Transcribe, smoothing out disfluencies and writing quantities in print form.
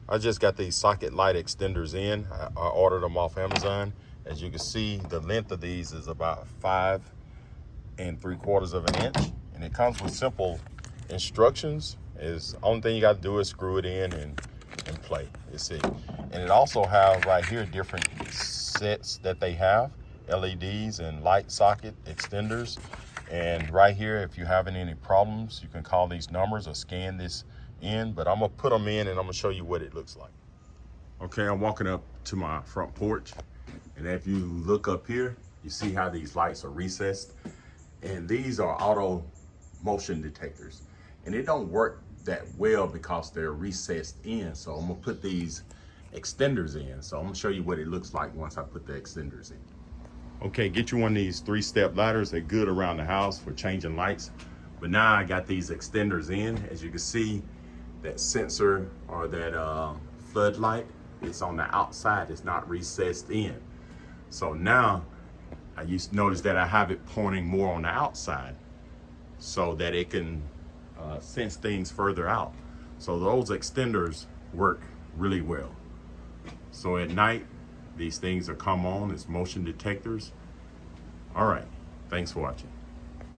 I just got these socket light extenders in. I ordered them off Amazon. As you can see, the length of these is about 5 3/4 of an inch. And it comes with simple instructions. Is only thing you got to do is screw it in and play. It's it. And it also has right here different sets that they have, LEDs and light socket extenders. And right here, if you're having any problems, you can call these numbers or scan this in. But I'm gonna put them in and I'm gonna show you what it looks like. Okay, I'm walking up to my front porch, and if you look up here, you see how these lights are recessed. And these are auto motion detectors, and it don't work that well because they're recessed in. So I'm gonna put these extenders in. So I'm gonna show you what it looks like once I put the extenders in. Okay, get you one of these 3-step ladders. They're good around the house for changing lights. But now I got these extenders in. As you can see, that sensor or that floodlight is on the outside. It's not recessed in. So now I used to notice that I have it pointing more on the outside so that it can sense things further out. So those extenders work really well. So at night, these things are come on as motion detectors. All right, thanks for watching.